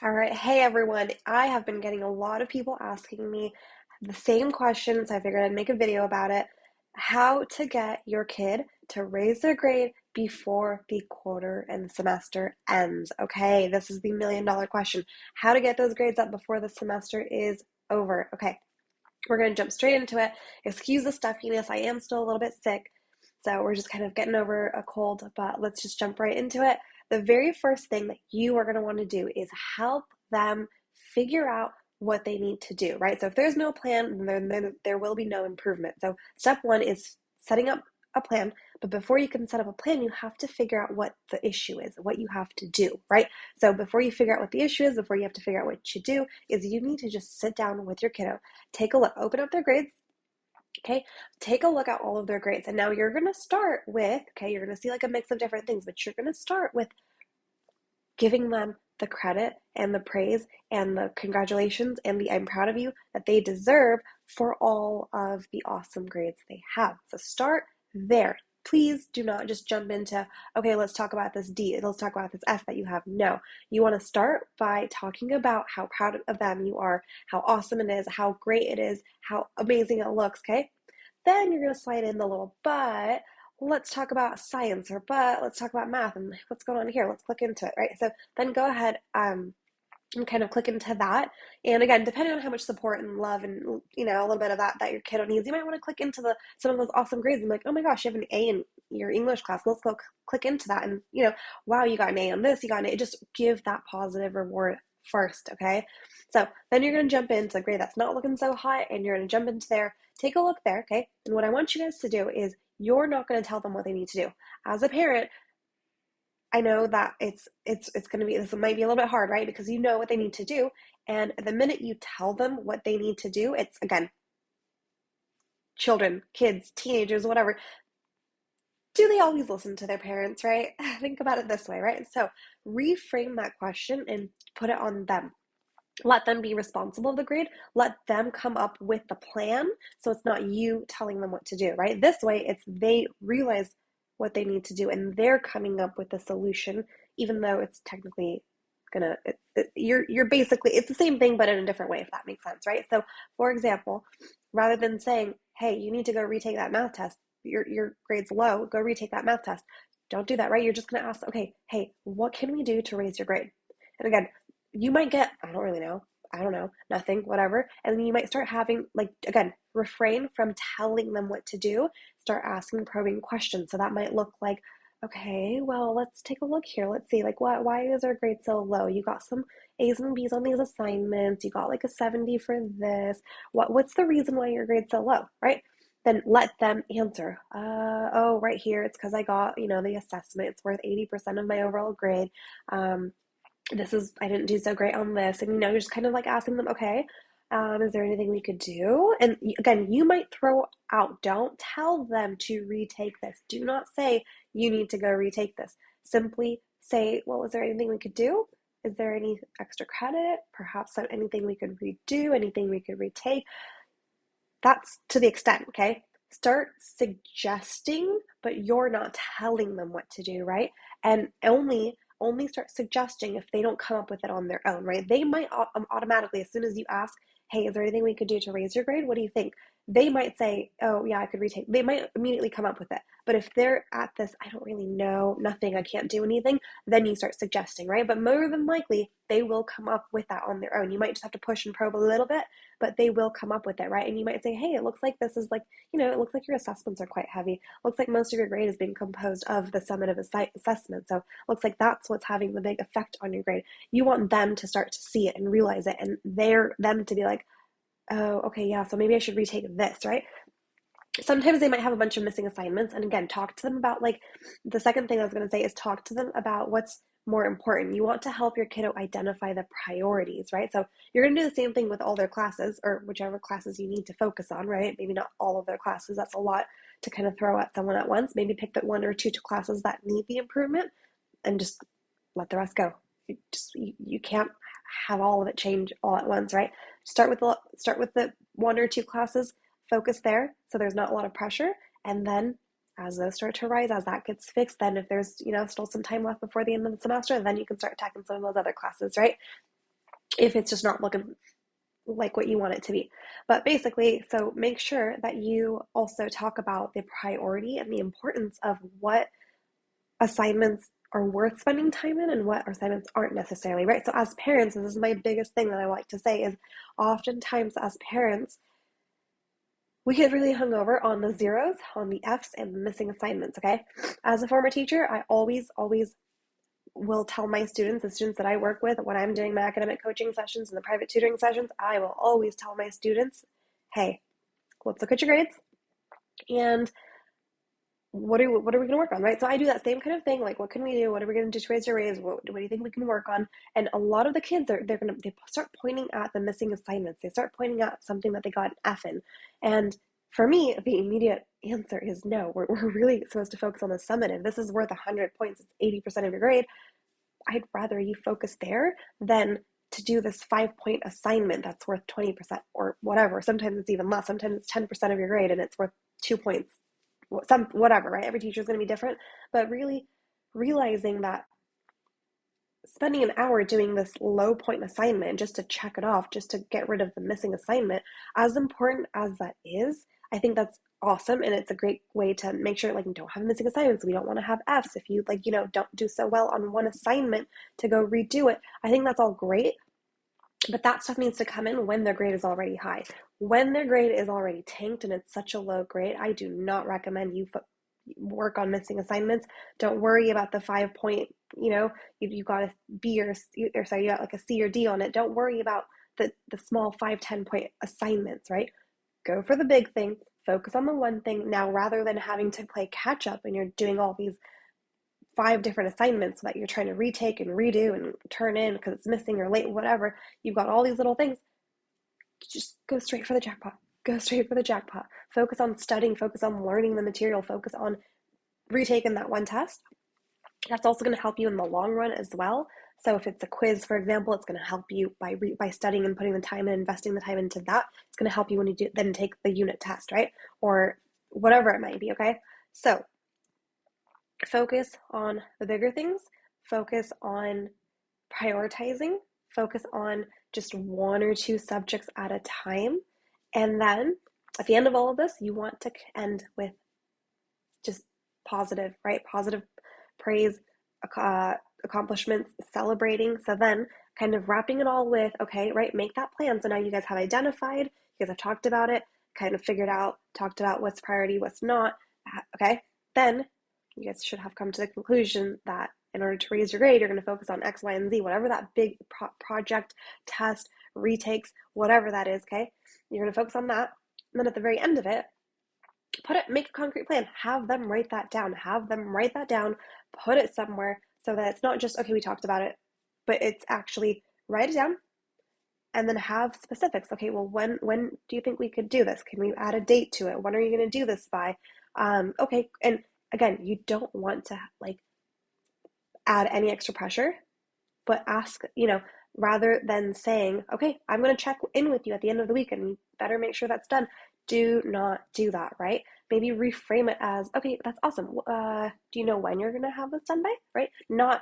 All right. Hey, everyone. I have been getting a lot of people asking me the same questions. I figured I'd make a video about it. How to get your kid to raise their grade before the quarter and the semester ends. Okay, this is the million-dollar question. How to get those grades up before the semester is over. Okay, we're going to jump straight into it. Excuse the stuffiness. I am still a little bit sick. So we're just kind of getting over a cold, but let's just jump right into it. The very first thing that you are going to want to do is help them figure out what they need to do, right? So if there's no plan, then there will be no improvement. So step one is setting up a plan, but before you can set up a plan, you have to figure out what the issue is, what you have to do, right? So before you figure out what the issue is, before you have to figure out what you do, is you need to just sit down with your kiddo, take a look, open up their grades. Okay, take a look at all of their grades. And now you're going to start with, okay, you're going to see like a mix of different things, but you're going to start with giving them the credit and the praise and the congratulations and the I'm proud of you that they deserve for all of the awesome grades they have. So start there. Please do not just jump into, okay, let's talk about this D, let's talk about this F that you have. No, you want to start by talking about how proud of them you are, how awesome it is, how great it is, how amazing it looks, okay? Then you're going to slide in the little but let's talk about science, or but let's talk about math and what's going on here. Let's click into it, right? So then go ahead and kind of click into that. And again, depending on how much support and love and a little bit of that your kiddo needs, you might want to click into the some of those awesome grades and be like, oh my gosh, you have an A in your English class. Let's go click into that. And wow, you got an A on this, you got an A. Just give that positive reward first, okay? So then you're going to jump into the grade that's not looking so hot, and you're going to jump into there. Take a look there, okay? And what I want you guys to do is you're not going to tell them what they need to do. As a parent, I know that it's going to be, this might be a little bit hard, right? Because you know what they need to do. And the minute you tell them what they need to do, it's, again, children, kids, teenagers, whatever. Do they always listen to their parents, right? Think about it this way, right? So reframe that question and put it on them. Let them be responsible of the grade. Let them come up with the plan. So it's not you telling them what to do, right? This way, it's they realize what they need to do and they're coming up with the solution, even though it's technically gonna, you're basically, it's the same thing, but in a different way, if that makes sense, right? So for example, rather than saying, hey, you need to go retake that math test, your grade's low, go retake that math test. Don't do that, right? You're just gonna ask, okay, hey, what can we do to raise your grade? And again, you might get, I don't really know, I don't know, nothing, whatever. And then you might start having, like, again, refrain from telling them what to do, start asking probing questions. So that might look like, okay, well, let's take a look here. Let's see, like, why is our grade so low? You got some A's and B's on these assignments. You got like a 70 for this. What's the reason why your grade's so low, right? Then let them answer. Oh, right here, it's because I got, the assessment. It's worth 80% of my overall grade. I didn't do so great on this. And, you're just kind of like asking them, okay, is there anything we could do? And again, you might throw out, don't tell them to retake this. Do not say you need to go retake this. Simply say, well, is there anything we could do? Is there any extra credit? Perhaps anything we could redo, anything we could retake? That's to the extent, okay? Start suggesting, but you're not telling them what to do, right? And only start suggesting if they don't come up with it on their own, right? They might automatically, as soon as you ask, hey, is there anything we could do to raise your grade? What do you think? They might say, oh, yeah, I could retake. They might immediately come up with it. But if they're at this, I don't really know, nothing, I can't do anything, then you start suggesting, right? But more than likely, they will come up with that on their own. You might just have to push and probe a little bit, but they will come up with it, right? And you might say, hey, it looks like this is like, it looks like your assessments are quite heavy. Looks like most of your grade is being composed of the summative assessment. So looks like that's what's having the big effect on your grade. You want them to start to see it and realize it, and them to be like, oh, okay, yeah, so maybe I should retake this, right? Sometimes they might have a bunch of missing assignments. And again, talk to them about, like, the second thing I was going to say is talk to them about what's more important. You want to help your kiddo identify the priorities, right? So you're going to do the same thing with all their classes, or whichever classes you need to focus on, right? Maybe not all of their classes. That's a lot to kind of throw at someone at once. Maybe pick the one or two classes that need the improvement and just let the rest go. You can't have all of it change all at once, right? Start with the one or two classes, focus there, so there's not a lot of pressure, and then as those start to rise, as that gets fixed, then if there's still some time left before the end of the semester, then you can start attacking some of those other classes, right? if it's just not looking like what you want it to be. But basically, so make sure that you also talk about the priority and the importance of what assignments are worth spending time in and what assignments aren't necessarily, right? So as parents, this is my biggest thing that I like to say is oftentimes as parents, we get really hung over on the zeros, on the F's, and the missing assignments, okay? As a former teacher, I always will tell my students, the students that I work with, when I'm doing my academic coaching sessions and the private tutoring sessions, I will always tell my students, hey, let's look at your grades and what are we going to work on, right? So I do that same kind of thing, like what can we do? What are we going to do to raise your grades? What do you think we can work on? And a lot of the kids they start pointing at the missing assignments. They start pointing at something that they got an F in. And for me, the immediate answer is no. We're really supposed to focus on the summative. This is worth 100 points. It's 80% of your grade. I'd rather you focus there than to do this 5-point assignment that's worth 20% or whatever. Sometimes it's even less. Sometimes it's 10% of your grade and it's worth 2 points. Whatever, right? Every teacher is going to be different, but really realizing that spending an hour doing this low point assignment just to check it off, just to get rid of the missing assignment, as important as that is, I think that's awesome. And it's a great way to make sure like you don't have missing assignments. We don't want to have F's if you like, don't do so well on one assignment to go redo it. I think that's all great. But that stuff needs to come in when their grade is already high. When their grade is already tanked and it's such a low grade, I do not recommend you work on missing assignments. Don't worry about the 5-point, you got a B or sorry, you got like a C or D on it. Don't worry about the small 5-10 point assignments, right? Go for the big thing, focus on the one thing. Now, rather than having to play catch up and you're doing all these 5 different assignments that you're trying to retake and redo and turn in because it's missing or late, whatever, you've got all these little things. Just go straight for the jackpot. Go straight for the jackpot. Focus on studying, focus on learning the material, focus on retaking that one test. That's also going to help you in the long run as well. So if it's a quiz, for example, it's going to help you by studying and putting the time and investing the time into that. It's going to help you when you then take the unit test, right? Or whatever it might be, okay? So focus on the bigger things, focus on prioritizing, focus on just 1 or 2 subjects at a time. And then at the end of all of this, you want to end with just positive, right? Positive praise, accomplishments, celebrating. So then kind of wrapping it all with, okay, right, make that plan. So now you guys have identified, you guys have talked about it, kind of figured out, talked about what's priority, what's not, okay? Then you guys should have come to the conclusion that in order to raise your grade, you're going to focus on X, Y, and Z, whatever that big project, test, retakes, whatever that is, okay? You're going to focus on that. And then at the very end of it, make a concrete plan. Have them write that down. Put it somewhere so that it's not just, okay, we talked about it, but it's actually write it down and then have specifics. Okay, well, when do you think we could do this? Can we add a date to it? When are you going to do this by? Okay, and again, you don't want to like add any extra pressure, but ask, rather than saying, okay, I'm going to check in with you at the end of the week and you better make sure that's done. Do not do that, right? Maybe reframe it as, okay, that's awesome. Do you know when you're going to have this done by, right? Not,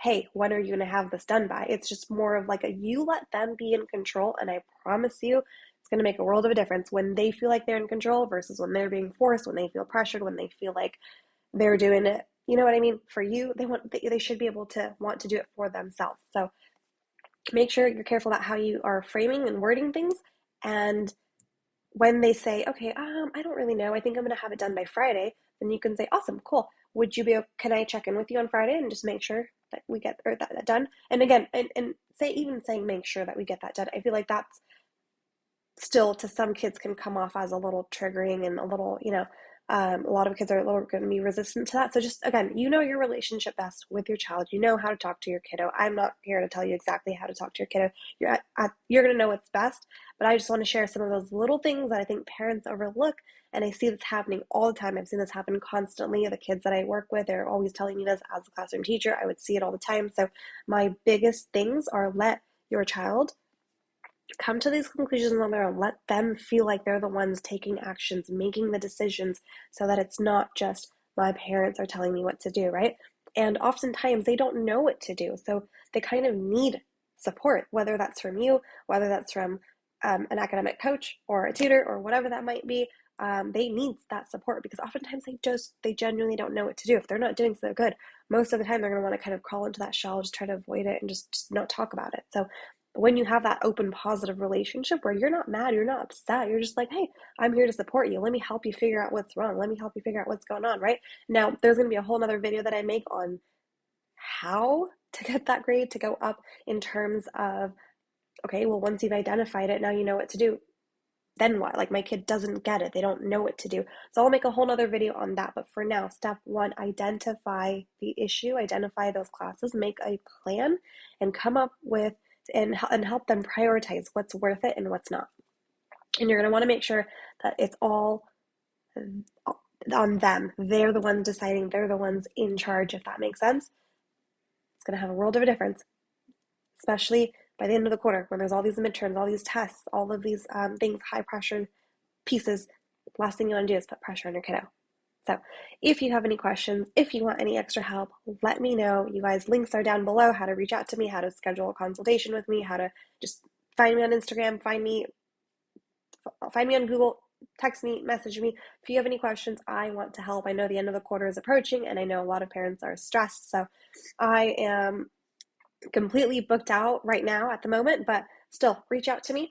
hey, when are you going to have this done by? It's just more of like you let them be in control. And I promise you, it's going to make a world of a difference when they feel like they're in control versus when they're being forced, when they feel pressured, when they feel like they're doing it. You know what I mean? For you, they should be able to want to do it for themselves. So make sure you're careful about how you are framing and wording things. And when they say, okay, I don't really know, I think I'm going to have it done by Friday, then you can say, awesome, cool. Can I check in with you on Friday and just make sure that we get that done? And again, and saying make sure that we get that done. I feel like that's still to some kids can come off as a little triggering and a little, a lot of kids are a little going to be resistant to that. So just, again, your relationship best with your child. You know how to talk to your kiddo. I'm not here to tell you exactly how to talk to your kiddo. You're going to know what's best, but I just want to share some of those little things that I think parents overlook. And I see this happening all the time. I've seen this happen constantly. The kids that I work with, they're always telling me this as a classroom teacher. I would see it all the time. So my biggest things are let your child come to these conclusions on their own. Let them feel like they're the ones taking actions, making the decisions, so that it's not just my parents are telling me what to do, right? And oftentimes they don't know what to do. So they kind of need support, whether that's from you, whether that's from an academic coach or a tutor or whatever that might be. They need that support because oftentimes they genuinely don't know what to do. If they're not doing so good, most of the time they're going to want to kind of crawl into that shell, just try to avoid it and just not talk about it. So when you have that open, positive relationship where you're not mad, you're not upset, you're just like, hey, I'm here to support you. Let me help you figure out what's wrong. Let me help you figure out what's going on, right? Now, there's going to be a whole other video that I make on how to get that grade to go up in terms of, okay, well, once you've identified it, now you know what to do. Then what? Like my kid doesn't get it. They don't know what to do. So I'll make a whole nother video on that. But for now, step one, identify the issue, identify those classes, make a plan, and come up with and help them prioritize what's worth it and what's not. And you're going to want to make sure that it's all on them. They're the ones deciding, they're the ones in charge, if that makes sense. It's going to have a world of a difference, especially by the end of the quarter when there's all these midterms, all these tests, all of these things, high pressure pieces. Last thing you want to do is put pressure on your kiddo. So if you have any questions, if you want any extra help, let me know. You guys, links are down below, how to reach out to me, how to schedule a consultation with me, how to just find me on Instagram, find me on Google, text me, message me. If you have any questions, I want to help. I know the end of the quarter is approaching and I know a lot of parents are stressed. So I am completely booked out right now at the moment, but still reach out to me.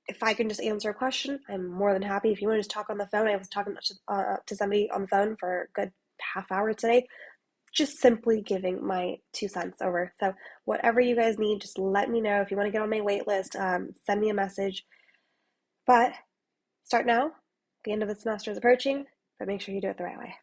If I can just answer a question, I'm more than happy. If you want to just talk on the phone, I was talking to somebody on the phone for a good half hour today, just simply giving my 2 cents over. So whatever you guys need, just let me know. If you want to get on my wait list, send me a message. But start now. The end of the semester is approaching, but make sure you do it the right way.